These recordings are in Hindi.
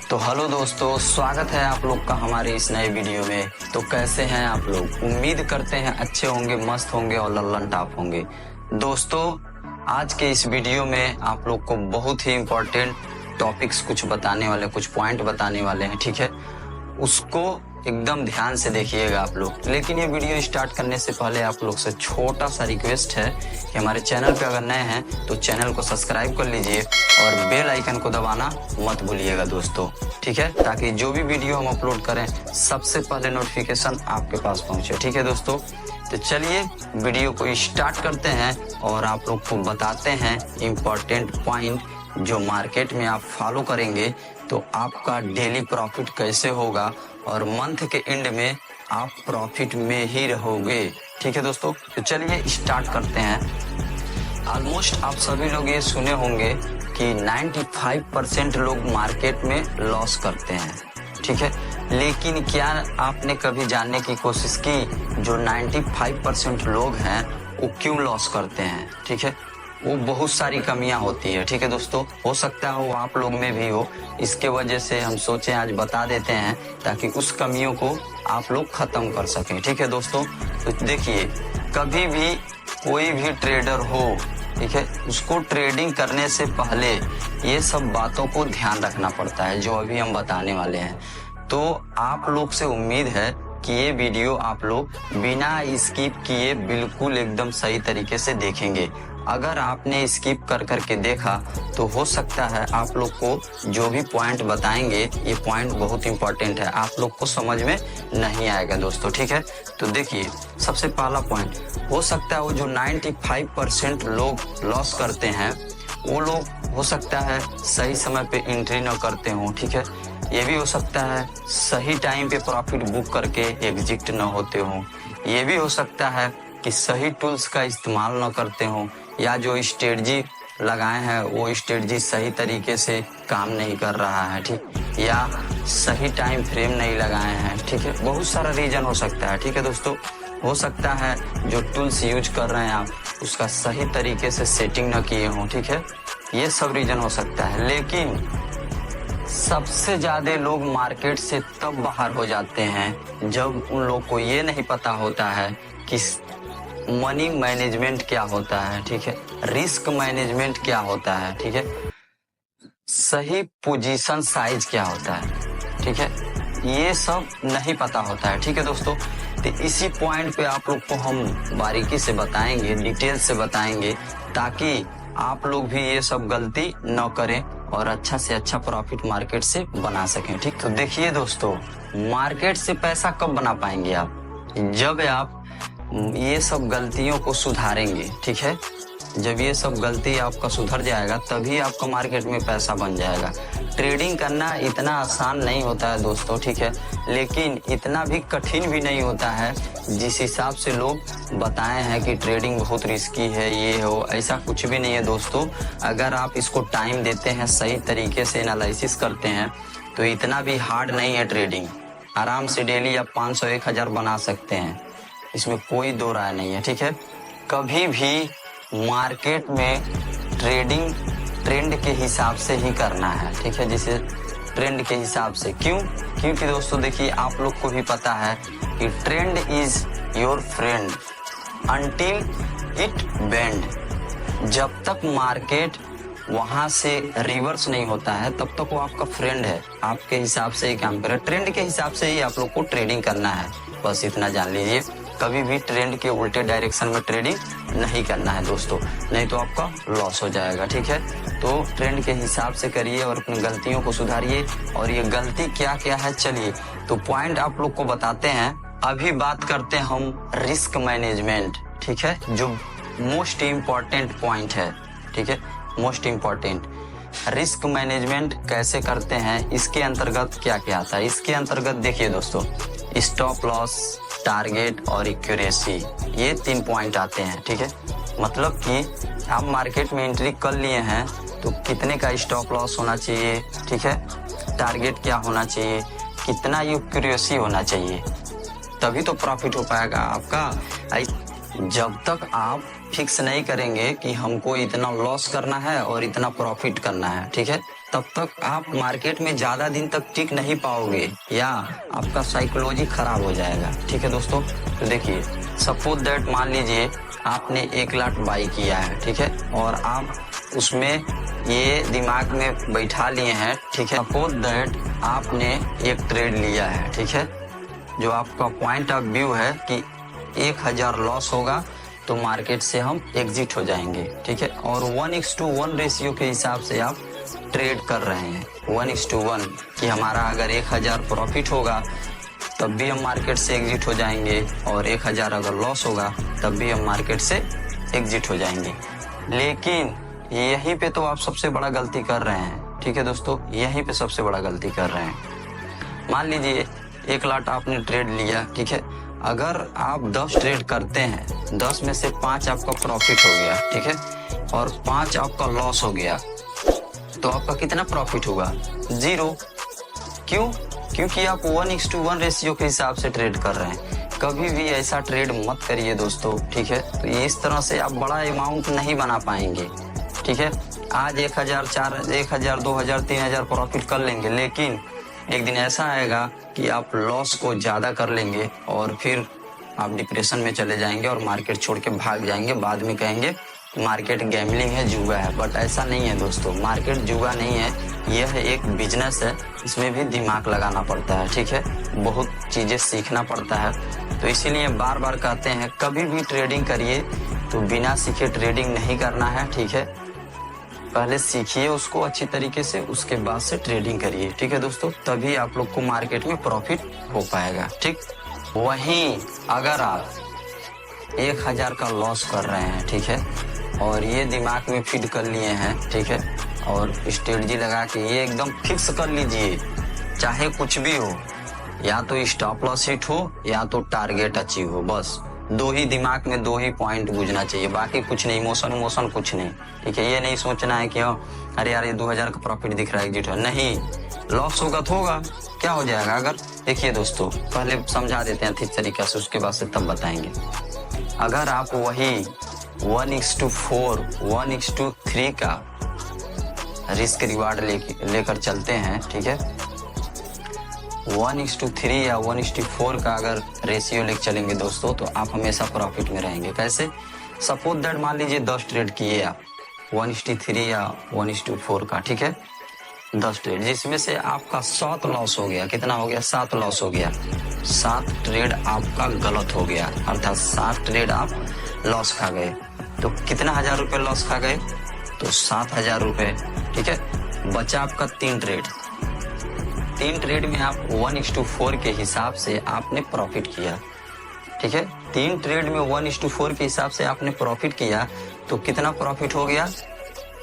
तो हेलो दोस्तों, स्वागत है आप लोग का हमारे इस नए वीडियो में। तो कैसे हैं आप लोग? उम्मीद करते हैं अच्छे होंगे, मस्त होंगे और लल्लन टॉप होंगे। दोस्तों, आज के इस वीडियो में आप लोग को बहुत ही इम्पोर्टेंट टॉपिक्स कुछ बताने वाले, कुछ पॉइंट बताने वाले हैं, ठीक है? उसको एकदम ध्यान से देखिएगा आप लोग। लेकिन ये वीडियो स्टार्ट करने से पहले आप लोग से छोटा सा रिक्वेस्ट है कि हमारे चैनल पे अगर नए हैं तो चैनल को सब्सक्राइब कर लीजिए और बेल आइकन को दबाना मत भूलिएगा दोस्तों, ठीक है? ताकि जो भी वीडियो हम अपलोड करें सबसे पहले नोटिफिकेशन आपके पास पहुंचे, ठीक है दोस्तों? तो चलिए वीडियो को स्टार्ट करते हैं और आप लोग को बताते हैं इम्पोर्टेंट पॉइंट जो मार्केट में आप फॉलो करेंगे तो आपका डेली प्रॉफिट कैसे होगा और मंथ के एंड में आप प्रॉफिट में ही रहोगे, ठीक है दोस्तों? तो चलिए स्टार्ट करते हैं। ऑलमोस्ट आप सभी लोग ये सुने होंगे कि 95% लोग मार्केट में लॉस करते हैं, ठीक है? लेकिन क्या आपने कभी जानने की कोशिश की जो 95% लोग हैं वो क्यों लॉस करते हैं, ठीक है? वो बहुत सारी कमियां होती है, ठीक है दोस्तों? हो सकता है वो आप लोग में भी हो। इसके वजह से हम सोचे आज बता देते हैं ताकि उस कमियों को आप लोग खत्म कर सकें, ठीक है दोस्तों? तो देखिए, कभी भी कोई भी ट्रेडर हो, ठीक है, उसको ट्रेडिंग करने से पहले ये सब बातों को ध्यान रखना पड़ता है जो अभी हम बताने वाले हैं। तो आप लोग से उम्मीद है कि ये वीडियो आप लोग बिना स्किप किए बिल्कुल एकदम सही तरीके से देखेंगे। अगर आपने स्किप कर करके देखा तो हो सकता है आप लोग को जो भी पॉइंट बताएंगे ये पॉइंट बहुत इंपॉर्टेंट है, आप लोग को समझ में नहीं आएगा दोस्तों, ठीक है? तो देखिए, सबसे पहला पॉइंट, हो सकता है वो जो 95% लोग लॉस करते हैं वो लोग हो सकता है सही समय पे एंट्री न करते हों, ठीक है? ये भी हो सकता है सही टाइम पे प्रॉफिट बुक करके एग्जिट न होते हों। ये भी हो सकता है कि सही टूल्स का इस्तेमाल न करते हों या जो स्ट्रेटजी लगाए हैं वो स्ट्रेटजी सही तरीके से काम नहीं कर रहा है, ठीक? या सही टाइम फ्रेम नहीं लगाए हैं, ठीक है? बहुत सारा रीजन हो सकता है, ठीक है दोस्तों? हो सकता है जो टूल्स यूज कर रहे हैं आप उसका सही तरीके से सेटिंग न किए हों, ठीक है? ये सब रीजन हो सकता है। लेकिन सबसे ज्यादा लोग मार्केट से तब बाहर हो जाते हैं जब उन लोग को ये नहीं पता होता है कि मनी मैनेजमेंट क्या होता है, ठीक है? रिस्क मैनेजमेंट क्या होता है, ठीक है? सही पोजीशन साइज क्या होता है, ठीक है? ये सब नहीं पता होता है, ठीक है दोस्तों? तो इसी पॉइंट पे आप लोग को हम बारीकी से बताएंगे, डिटेल से बताएंगे ताकि आप लोग भी ये सब गलती न करें और अच्छा से अच्छा प्रॉफिट मार्केट से बना सकें, ठीक? तो देखिए दोस्तों, मार्केट से पैसा कब बना पाएंगे आप? जब आप ये सब गलतियों को सुधारेंगे, ठीक है? जब ये सब गलती आपका सुधर जाएगा तभी आपका मार्केट में पैसा बन जाएगा। ट्रेडिंग करना इतना आसान नहीं होता है दोस्तों, ठीक है? लेकिन इतना भी कठिन भी नहीं होता है जिस हिसाब से लोग बताए हैं कि ट्रेडिंग बहुत रिस्की है, ये हो, ऐसा कुछ भी नहीं है दोस्तों। अगर आप इसको टाइम देते हैं, सही तरीके से एनालिसिस करते हैं तो इतना भी हार्ड नहीं है ट्रेडिंग। आराम से डेली आप 500-1000 बना सकते हैं, इसमें कोई दो राय नहीं है, ठीक है? कभी भी मार्केट में ट्रेडिंग ट्रेंड के हिसाब से ही करना है, ठीक है? जैसे ट्रेंड के हिसाब से, क्यों? क्योंकि दोस्तों देखिए, आप लोग को भी पता है कि trend is your friend until it bend. जब तक मार्केट वहां से रिवर्स नहीं होता है तब तक वो आपका फ्रेंड है, आपके हिसाब से ही काम करे। ट्रेंड के हिसाब से ही आप लोग को ट्रेडिंग करना है, बस इतना जान लीजिए। कभी भी ट्रेंड के उल्टे डायरेक्शन में ट्रेडिंग नहीं करना है दोस्तों, नहीं तो आपका लॉस हो जाएगा, ठीक है? तो ट्रेंड के हिसाब से करिए और अपनी गलतियों को सुधारिए। और ये गलती क्या क्या है, चलिए तो पॉइंट आप लोग को बताते हैं। अभी बात करते हैं हम रिस्क मैनेजमेंट, ठीक है? जो मोस्ट इम्पॉर्टेंट पॉइंट है, ठीक है? मोस्ट इम्पॉर्टेंट रिस्क मैनेजमेंट कैसे करते हैं, इसके अंतर्गत क्या क्या आता है? इसके अंतर्गत देखिए दोस्तों, स्टॉप लॉस, टारगेट और एक्यूरेसी, ये 3 पॉइंट आते हैं, ठीक है? मतलब कि आप मार्केट में एंट्री कर लिए हैं तो कितने का स्टॉप लॉस होना चाहिए, ठीक है? टारगेट क्या होना चाहिए, कितना एक्यूरेसी होना चाहिए, तभी तो प्रॉफिट हो पाएगा आपका। जब तक आप फिक्स नहीं करेंगे कि हमको इतना लॉस करना है और इतना प्रॉफिट करना है, ठीक है, तब तक आप मार्केट में ज्यादा दिन तक टिक नहीं पाओगे या आपका साइकोलॉजी खराब हो जाएगा, ठीक है दोस्तों। तो देखिए, सपोज दैट मान लीजिए आपने 1 लाख बाई किया है, ठीक है, और आप उसमें ये दिमाग में बैठा लिए हैं, ठीक है, सपोज दैट आपने एक ट्रेड लिया है, ठीक है, जो आपका पॉइंट ऑफ व्यू है कि 1000 लॉस होगा तो मार्केट से हम एग्जिट हो जाएंगे, ठीक है, और 1:1 रेशियो के हिसाब से आप ट्रेड कर रहे हैं, 1:1 कि हमारा अगर 1000 प्रॉफिट होगा तब भी हम मार्केट से एग्जिट हो जाएंगे और 1000 अगर लॉस होगा तब भी हम मार्केट से एग्जिट हो जाएंगे। लेकिन यहीं पे तो आप सबसे बड़ा गलती कर रहे हैं, ठीक है दोस्तों, यहीं पे सबसे बड़ा गलती कर रहे हैं। मान लीजिए 1 लाख आपने ट्रेड लिया, ठीक है, अगर आप 10 ट्रेड करते हैं, 10 में से 5 आपका प्रॉफिट हो गया, ठीक है, और 5 आपका लॉस हो गया, तो आपका कितना प्रॉफिट हुआ? 0। क्यों? क्योंकि आप 1:1 रेशियो के हिसाब से ट्रेड कर रहे हैं। कभी भी ऐसा ट्रेड मत करिए दोस्तों, ठीक है। तो इस तरह से आप बड़ा अमाउंट नहीं बना पाएंगे, ठीक है। आज 1000, 2000, 3000 प्रॉफिट कर लेंगे, लेकिन एक दिन ऐसा आएगा कि आप लॉस को ज्यादा कर लेंगे और फिर आप डिप्रेशन में चले जाएंगे और मार्केट छोड़ के भाग जाएंगे। बाद में कहेंगे मार्केट गैम्बलिंग है, जुआ है, बट ऐसा नहीं है दोस्तों। मार्केट जुआ नहीं है, यह एक बिजनेस है, इसमें भी दिमाग लगाना पड़ता है, ठीक है, बहुत चीजें सीखना पड़ता है। तो इसीलिए बार बार कहते हैं कभी भी ट्रेडिंग करिए तो बिना सीखे ट्रेडिंग नहीं करना है, ठीक है। पहले सीखिए उसको अच्छी तरीके से, उसके बाद से ट्रेडिंग करिए, ठीक है दोस्तों, तभी आप लोग को मार्केट में प्रॉफिट हो पाएगा, ठीक। वहीं अगर आप 1000 का लॉस कर रहे हैं, ठीक है, और ये दिमाग में फीड कर लिए हैं, ठीक है, और स्ट्रेटजी लगा के ये एकदम फिक्स कर लीजिए, चाहे कुछ भी हो, या तो स्टॉप लॉस हिट हो या तो टारगेट अचीव हो, बस 2 ही दिमाग में 2 ही पॉइंट बुझना चाहिए, बाकी कुछ नहीं, इमोशन कुछ नहीं, ठीक है। ये नहीं सोचना है कि अरे यार ये 2000 का प्रॉफिट दिख रहा है, एग्जिट हो, नहीं, लॉस होगा तो होगा, क्या हो जाएगा। अगर देखिए दोस्तों, पहले समझा देते हैं ठीक तरीके से, उसके बाद से तब बताएंगे। अगर आप वही 1:4, 1:3 का रिस्क रिवार्ड लेकर चलते हैं, ठीक है, 1:3 या 1:4 का अगर रेशियो लेकर चलेंगे दोस्तों, तो आप हमेशा प्रॉफिट में रहेंगे। कैसे? सपोज दैट मान लीजिए 10 ट्रेड किए आप 1:3 या 1:4 का, ठीक है, 10 ट्रेड, जिसमें से आपका 7 लॉस हो गया। कितना हो गया? 7 लॉस हो गया। 7 ट्रेड आपका गलत हो गया, अर्थात 7 ट्रेड आप लॉस खा गए। तो कितना 1000 रुपए लॉस खा गए? तो 7000 रुपए, ठीक है। बचा आपका 3 ट्रेड। 3 ट्रेड में आप 1:4 के हिसाब से आपने प्रॉफिट किया, ठीक है। 3 ट्रेड में 1:4 के हिसाब से आपने प्रॉफिट किया, तो कितना प्रॉफिट हो गया?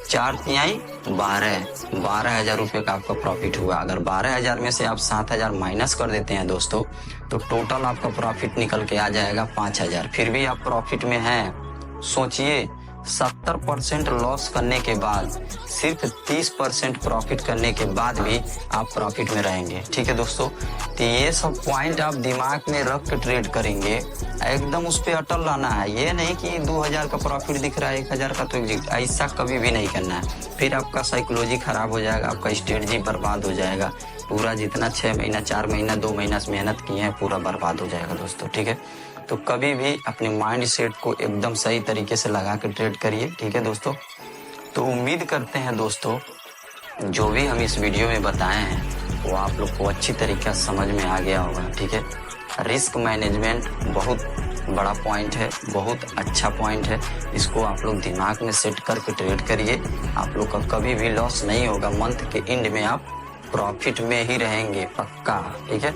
4 तिहाई 12,000 रुपए का आपका प्रॉफिट हुआ। अगर 12,000 में से आप 7,000 माइनस कर देते हैं दोस्तों, तो टोटल आपका प्रॉफिट निकल के आ जाएगा 5,000। फिर भी आप प्रॉफिट में हैं। सोचिए, 70% लॉस करने के बाद, सिर्फ 30% प्रॉफिट करने के बाद भी आप प्रॉफिट में रहेंगे, ठीक है दोस्तों। तो ये सब पॉइंट आप दिमाग में रख के ट्रेड करेंगे, एकदम उस पर अटल रहना है। ये नहीं कि 2000 का प्रॉफिट दिख रहा है, 1000 का तो एग्जिट, ऐसा कभी भी नहीं करना है। फिर आपका साइकोलॉजी खराब हो जाएगा, आपका स्ट्रेटजी बर्बाद हो जाएगा। पूरा जितना 6 महीना, 4 महीना, 2 महीना से मेहनत किए हैं, पूरा बर्बाद हो जाएगा दोस्तों, ठीक है। तो कभी भी अपने माइंड सेट को एकदम सही तरीके से लगा के ट्रेड करिए, ठीक है दोस्तों। तो उम्मीद करते हैं दोस्तों, जो भी हम इस वीडियो में बताए हैं वो आप लोग को अच्छी तरीके से समझ में आ गया होगा, ठीक है। रिस्क मैनेजमेंट बहुत बड़ा पॉइंट है, बहुत अच्छा पॉइंट है। इसको आप लोग दिमाग में सेट करके ट्रेड करिए, आप लोग का कभी भी लॉस नहीं होगा। मंथ के एंड में आप प्रॉफिट में ही रहेंगे पक्का, ठीक है।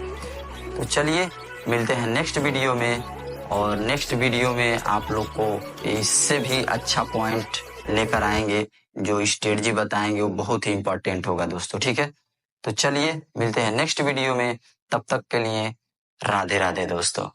तो चलिए मिलते हैं नेक्स्ट वीडियो में, और नेक्स्ट वीडियो में आप लोग को इससे भी अच्छा पॉइंट लेकर आएंगे। जो स्ट्रेटजी बताएंगे वो बहुत ही इंपॉर्टेंट होगा दोस्तों, ठीक है। तो चलिए मिलते हैं नेक्स्ट वीडियो में, तब तक के लिए राधे राधे दोस्तों।